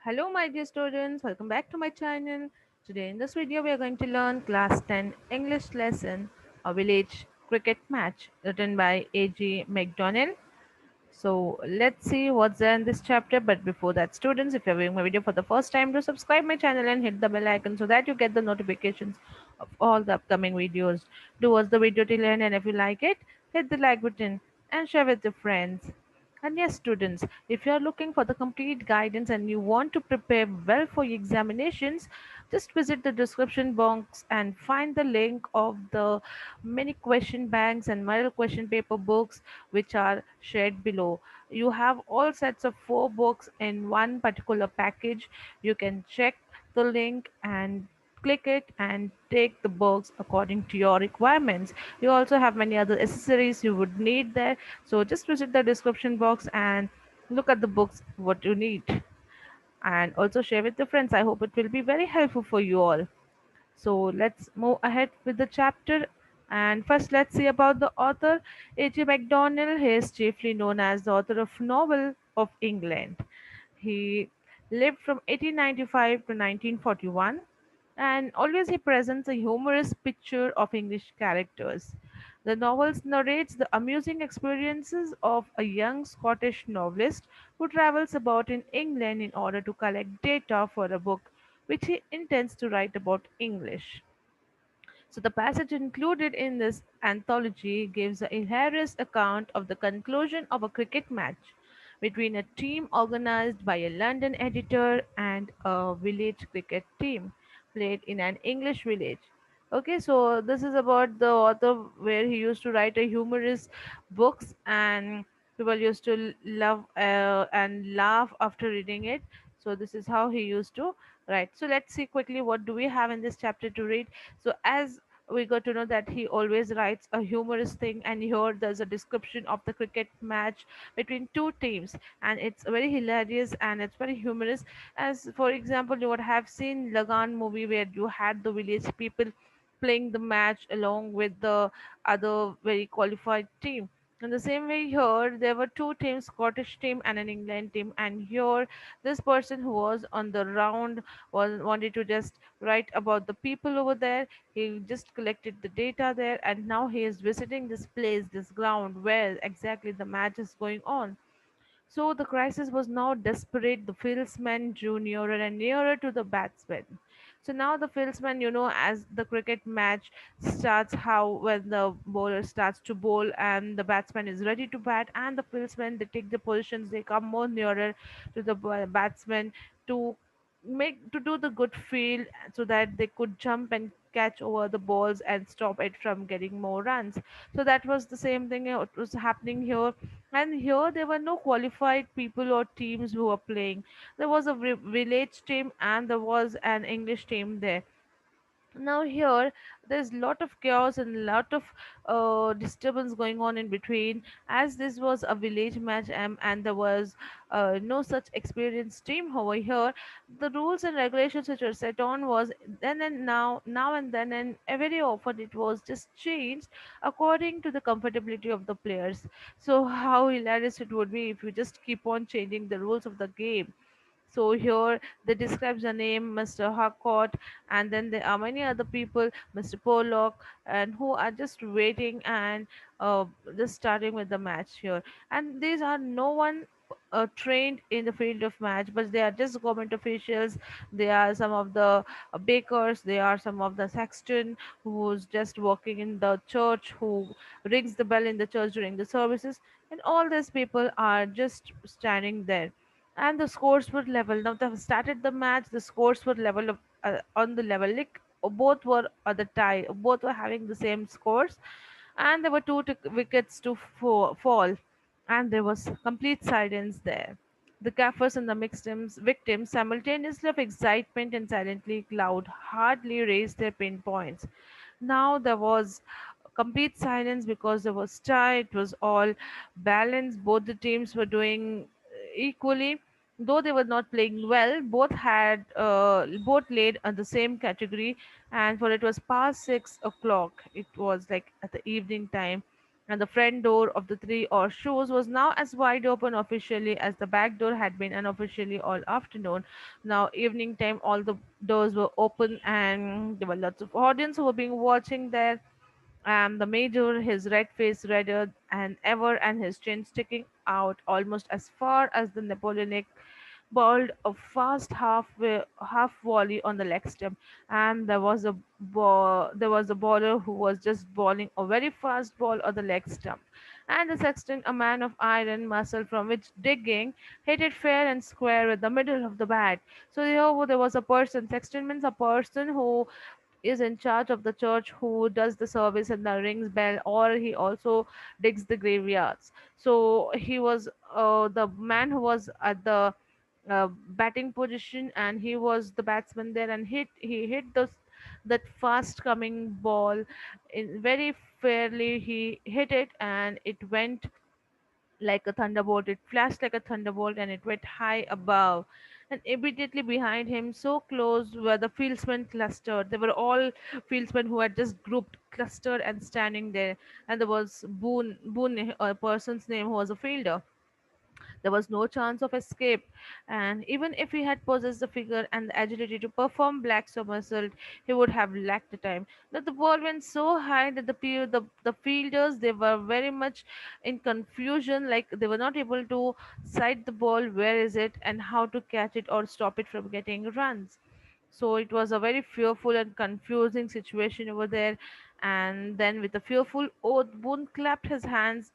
Hello my dear students, welcome back to my channel. Today in this video we are going to learn class 10 English lesson, a village cricket match written by A.G. McDonnell. So let's see what's there in this chapter. But before that, students, if you're viewing my video for the first time, do subscribe my channel and hit the bell icon so that you get the notifications of all the upcoming videos. Do watch the video till end, and if you like it, hit the like button and share with your friends. And yes, students, if you are looking for the complete guidance and you want to prepare well for your examinations, just visit the description box and find the link of the many question banks and model question paper books which are shared below. You have all sets of four books in one particular package. You can check the link and click it and take the books according to your requirements. You also have many other accessories you would need there, so just visit the description box and look at the books what you need, and also share with your friends. I hope it will be very helpful for you all. So let's move ahead with the chapter. And first, let's see about the author. A.J. MacDonald. He is chiefly known as the author of Novel of England. He lived from 1895 to 1941, and always he presents a humorous picture of English characters. The novels narrates the amusing experiences of a young Scottish novelist who travels about in England in order to collect data for a book which he intends to write about English. So the passage included in this anthology gives a hilarious account of the conclusion of a cricket match between a team organized by a London editor and a village cricket team played in an English village. Okay, so this is about the author where he used to write a humorous books, and people used to love and laugh after reading it. So this is how he used to write. So let's see quickly what do we have in this chapter to read. So as we got to know that he always writes a humorous thing, and here there's a description of the cricket match between two teams, and it's very hilarious and it's very humorous. As for example, you would have seen Lagan movie where you had the village people playing the match along with the other very qualified team. In the same way, here there were two teams, Scottish team and an England team, and here this person who was on the round was wanted to just write about the people over there. He just collected the data there, and now he is visiting this place, this ground where exactly the match is going on. So the crisis was now desperate. The fieldsman drew nearer and nearer to the batsman. So now the fieldsman, as the cricket match starts, how when the bowler starts to bowl and the batsman is ready to bat, and the fieldsmen they take the positions, they come more nearer to the batsman to make to do the good field so that they could jump and catch over the balls and stop it from getting more runs. So that was the same thing it was happening here, and here there were no qualified people or teams who were playing. There was a village team and there was an English team there. Now here there's lot of chaos and lot of disturbance going on in between, as this was a village match, and there was no such experienced team over here. The rules and regulations which were set on was then and now and then, and very often it was just changed according to the comfortability of the players. So how hilarious it would be if you just keep on changing the rules of the game. So here they describes the name Mr. Harcourt, and then there are many other people, Mr. Pollock, and who are just waiting and just starting with the match here. And these are no one trained in the field of match, but they are just government officials. They are some of the bakers. They are some of the sexton who's just working in the church, who rings the bell in the church during the services, and all these people are just standing there, and the scores were level. Now they have started the match, the scores were level of, on the level, like both were at the tie, both were having the same scores, and there were two wickets to fall, and there was complete silence there. The gaffers and the mixed victims, simultaneously of excitement and silently loud, hardly raised their pinpoints. Now there was complete silence because there was tie. It was all balanced. Both the teams were doing equally. Though they were not playing well, both laid on the same category, and for it was past 6 o'clock. It was like at the evening time, and the front door of the three or shoes was now as wide open officially as the back door had been unofficially all afternoon. Now evening time, all the doors were open and there were lots of audience who were being watching there. The major, his red face redder than ever and his chin sticking out almost as far as the Napoleonic, bowled a fast half volley on the leg stump, and there was a bowler who was just bowling a very fast ball on the leg stump, and the sexton, a man of iron muscle from which digging, hit it fair and square with the middle of the bat. So there was a person. Sexton means a person who is in charge of the church, who does the service and the rings bell, or he also digs the graveyards. So he was the man who was at the batting position, and he was the batsman there, and he hit that fast coming ball in very fairly. He hit it and it went like a thunderbolt. It flashed like a thunderbolt and it went high above. And immediately behind him, so close, were the fieldsmen clustered. They were all fieldsmen who had just grouped, clustered, and standing there. And there was Boone, a person's name who was a fielder. There was no chance of escape, and even if he had possessed the figure and the agility to perform black somersault, he would have lacked the time. Now the ball went so high that the fielders, they were very much in confusion, like they were not able to sight the ball, where is it, and how to catch it or stop it from getting runs. So it was a very fearful and confusing situation over there. And then, with a fearful oath, Boone clapped his hands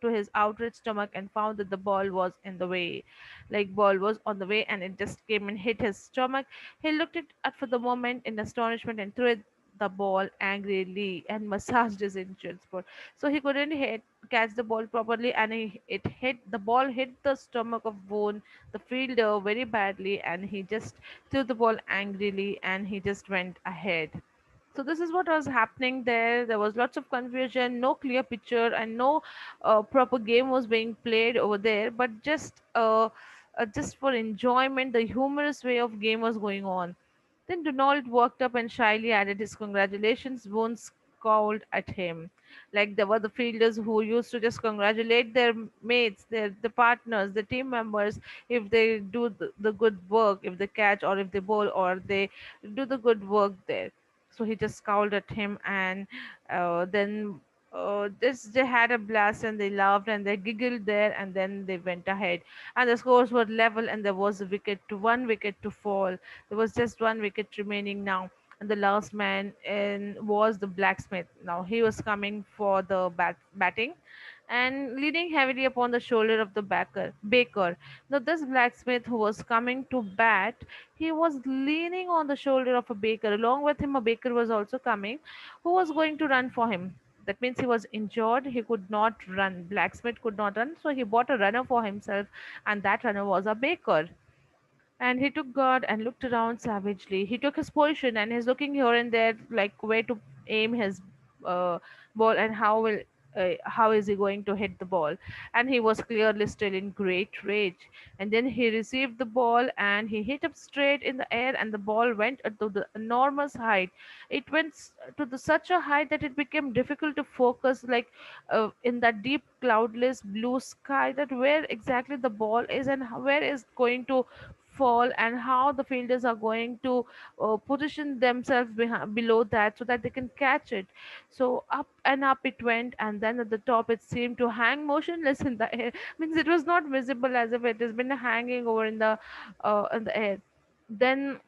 to his outraged stomach and found that the ball was in the way. Like ball was on the way and it just came and hit his stomach. He looked at for the moment in astonishment and threw the ball angrily and massaged his injured spot. So he couldn't catch the ball properly, and the ball hit the stomach of Boone, the fielder, very badly, and he just threw the ball angrily and he just went ahead. So this is what was happening there. There was lots of confusion, no clear picture, and no proper game was being played over there. But just for enjoyment, the humorous way of game was going on. Then Donald walked up and shyly added his congratulations. Boone scowled at him. Like there were the fielders who used to just congratulate their mates, the partners, the team members, if they do the good work, if they catch or if they bowl or they do the good work there. So he just scowled at him, and then they had a blast and they laughed and they giggled there, and then they went ahead. And the scores were level, and there was one wicket to fall. There was just one wicket remaining now, and the last man in was the blacksmith. Now he was coming for the batting and leaning heavily upon the shoulder of the baker. Now this blacksmith who was coming to bat, he was leaning on the shoulder of a baker. Along with him, a baker was also coming, who was going to run for him. That means he was injured. He could not run. Blacksmith could not run, so he bought a runner for himself, and that runner was a baker. And he took guard and looked around savagely. He took his position and he's looking here and there, like where to aim his uh, ball and how is he going to hit the ball. And he was clearly still in great rage. And then he received the ball and he hit up straight in the air, and the ball went to the enormous height. It went to such a height that it became difficult to focus, like in that deep cloudless blue sky, that where exactly the ball is and where is going to fall, and how the fielders are going to position themselves below that so that they can catch it. So up and up it went, and then at the top it seemed to hang motionless in the air. Means it was not visible, as if it has been hanging over in the air. Then,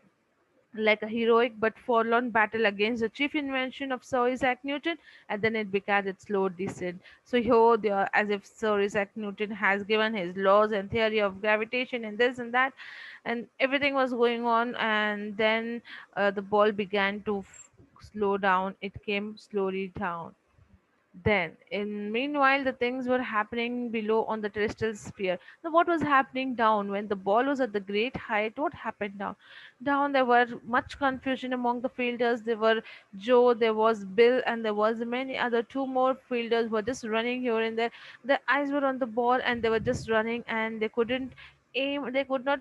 like a heroic but forlorn battle against the chief invention of Sir Isaac Newton, and then it began its slow descent. So here they are, as if Sir Isaac Newton has given his laws and theory of gravitation and this and that, and everything was going on, and then the ball began to slow down. It came slowly down. Then, in meanwhile, the things were happening below on the terrestrial sphere. Now, what was happening down when the ball was at the great height? What happened down? Down, there were much confusion among the fielders. There were Joe, there was Bill, and there was many other two more fielders were just running here and there. Their eyes were on the ball, and they were just running, and they couldn't aim. They could not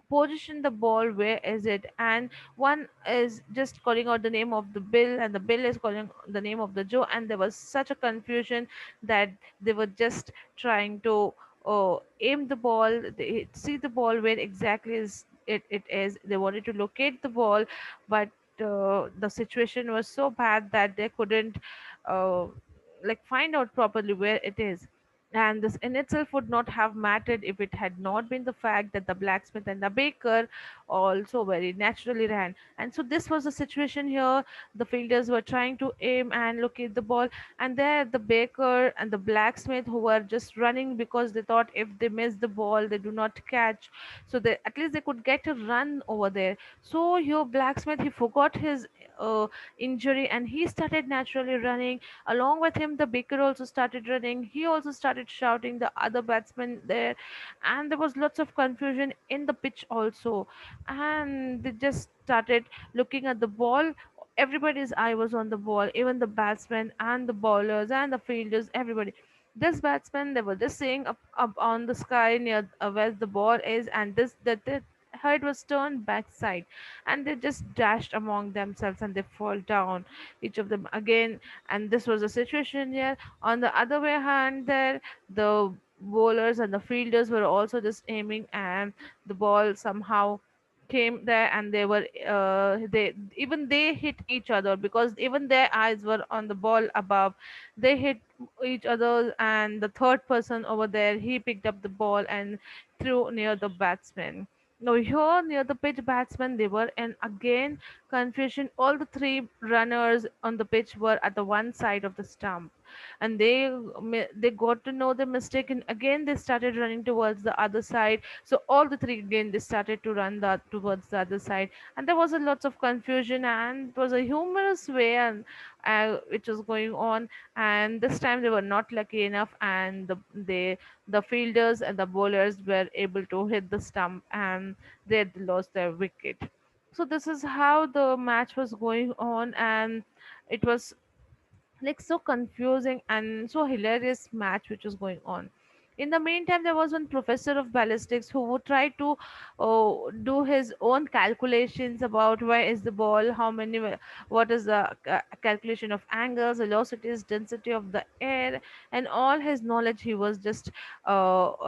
position the ball, where is it, and one is just calling out the name of the Bill, and the Bill is calling the name of the Joe, and there was such a confusion that they were just trying to aim the ball, they see the ball where exactly it is, they wanted to locate the ball, but the situation was so bad that they couldn't uh, like find out properly where it is. And this in itself would not have mattered if it had not been the fact that the blacksmith and the baker also very naturally ran. And so this was the situation here. The fielders were trying to aim and locate the ball, and there the baker and the blacksmith who were just running because they thought if they miss the ball they do not catch, so they at least they could get a run over there. So here blacksmith, he forgot his uh, injury, and he started naturally running. Along with him, the baker also started running. He also started shouting the other batsmen there, and there was lots of confusion in the pitch also. And they just started looking at the ball. Everybody's eye was on the ball, even the batsmen and the bowlers and the fielders, everybody. This batsman, they were just saying up on the sky near where the ball is, and this that the head was turned backside, and they just dashed among themselves and they fall down, each of them again. And this was the situation here. On the other way hand, there the bowlers and the fielders were also just aiming, and the ball somehow came there, and they were they hit each other because even their eyes were on the ball above. They hit each other, and the third person over there, he picked up the ball and threw near the batsman. Now here near the pitch, batsmen, they were in again confusion. All the three runners on the pitch were at the one side of the stump, and they got to know the mistake, and again they started running towards the other side. So all the three again, they started to run towards the other side, and there was a lots of confusion, and it was a humorous way, and which was going on. And this time they were not lucky enough, and the fielders and the bowlers were able to hit the stump, and they had lost their wicket. So this is how the match was going on, and it was like so confusing and so hilarious match which was going on. In the meantime, there was one professor of ballistics who would try to do his own calculations about where is the ball, how many, what is the calculation of angles, velocities, density of the air, and all his knowledge he was just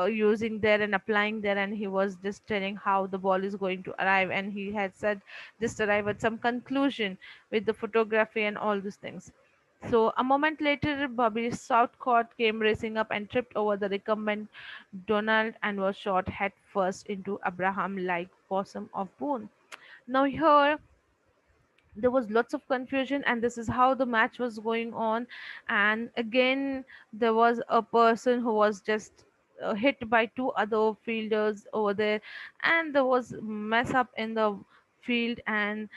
using there and applying there, and he was just telling how the ball is going to arrive, and he had said just arrive at some conclusion with the photography and all these things. So a moment later, Bobby Southcott came racing up and tripped over the recumbent Donald and was shot head first into Abraham like possum of Boone. Now here there was lots of confusion, and this is how the match was going on. And again there was a person who was just hit by two other fielders over there, and there was mess up in the field. And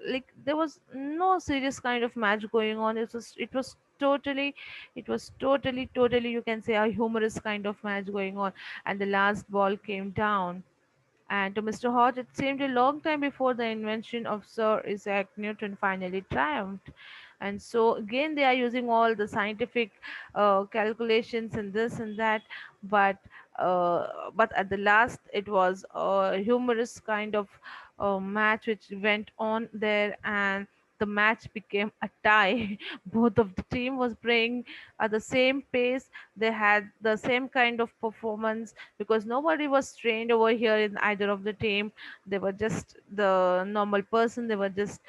like there was no serious kind of match going on. It was totally, it was totally you can say a humorous kind of match going on. And the last ball came down, and to Mr. Hodge, it seemed a long time before the invention of Sir Isaac Newton finally triumphed. And so, again, they are using all the scientific calculations and this and that, but but at the last, it was a humorous kind of match which went on there, and the match became a tie. Both of the team was playing at the same pace. They had the same kind of performance because nobody was trained over here in either of the team. They were just the normal person. They were just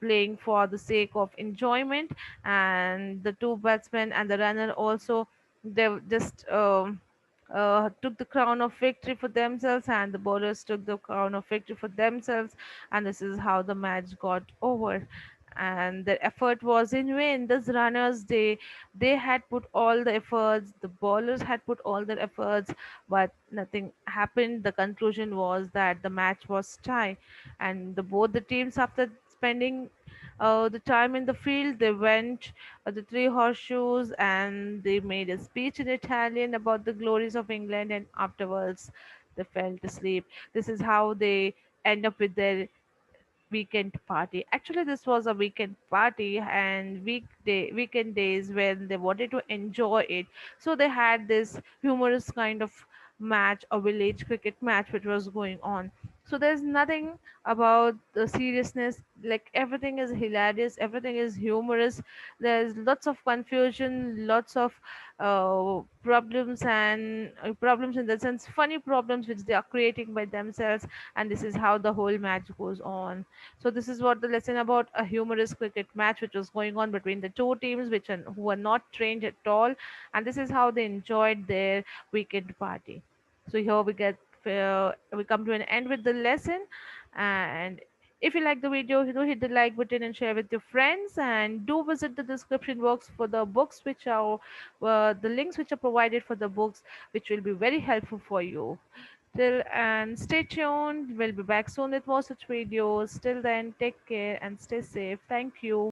playing for the sake of enjoyment. And the two batsmen and the runner also, they just took the crown of victory for themselves, and the bowlers took the crown of victory for themselves. And this is how the match got over. And their effort was in vain. These runners, they had put all the efforts, the bowlers had put all their efforts, but nothing happened. The conclusion was that the match was tie. And both the teams, after spending the time in the field, they went the three horseshoes, and they made a speech in Italian about the glories of England, and afterwards they fell asleep. This is how they end up with their weekend party. Actually, this was a weekend party, and weekend days when they wanted to enjoy it. So they had this humorous kind of match, a village cricket match which was going on. So there's nothing about the seriousness, like everything is hilarious, everything is humorous. There's lots of confusion, lots of problems, and problems in the sense funny problems which they are creating by themselves, and this is how the whole match goes on. So this is what the lesson about a humorous cricket match which was going on between the two teams who were not trained at all, and this is how they enjoyed their weekend party. So here we come to an end with the lesson, and if you like the video, do hit the like button and share with your friends, and do visit the description box for the books which are the links which are provided for the books, which will be very helpful for you. Till and stay tuned. We'll be back soon with more such videos. Till then, take care and stay safe. Thank you.